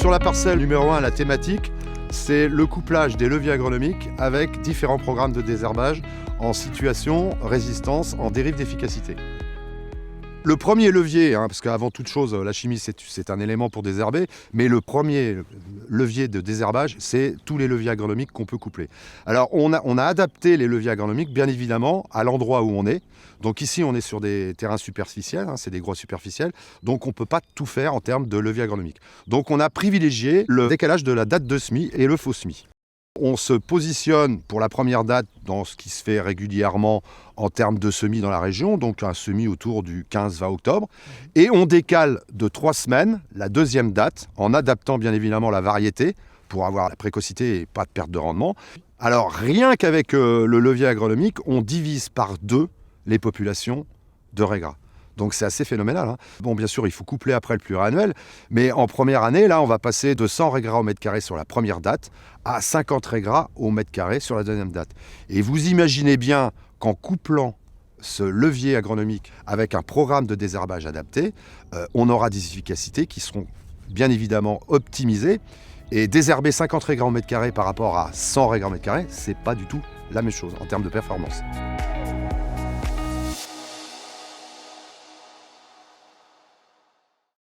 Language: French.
sur la parcelle numéro 1, la thématique, c'est le couplage des leviers agronomiques avec différents programmes de désherbage en situation, résistance, en dérive d'efficacité. Le premier levier, parce qu'avant toute chose, la chimie c'est un élément pour désherber, mais le premier levier de désherbage, c'est tous les leviers agronomiques qu'on peut coupler. Alors on a adapté les leviers agronomiques, bien évidemment, à l'endroit où on est. Donc ici, on est sur des terrains superficiels, c'est des groies superficielles, donc on ne peut pas tout faire en termes de levier agronomique. Donc on a privilégié le décalage de la date de semis et le faux semis. On se positionne pour la première date dans ce qui se fait régulièrement en termes de semis dans la région, donc un semis autour du 15-20 octobre. Et on décale de 3 semaines la deuxième date, en adaptant bien évidemment la variété pour avoir la précocité et pas de perte de rendement. Alors rien qu'avec le levier agronomique, on divise par 2 les populations de raies gras. Donc c'est assez phénoménal. Bon, bien sûr, il faut coupler après le pluriannuel, mais en première année, là, on va passer de 100 raies gras au mètre carré sur la première date à 50 raies gras au mètre carré sur la deuxième date. Et vous imaginez bien qu'en couplant ce levier agronomique avec un programme de désherbage adapté, on aura des efficacités qui seront bien évidemment optimisées. Et désherber 50 raies gras au mètre carré par rapport à 100 raies gras au mètre carré, c'est pas du tout la même chose en termes de performance.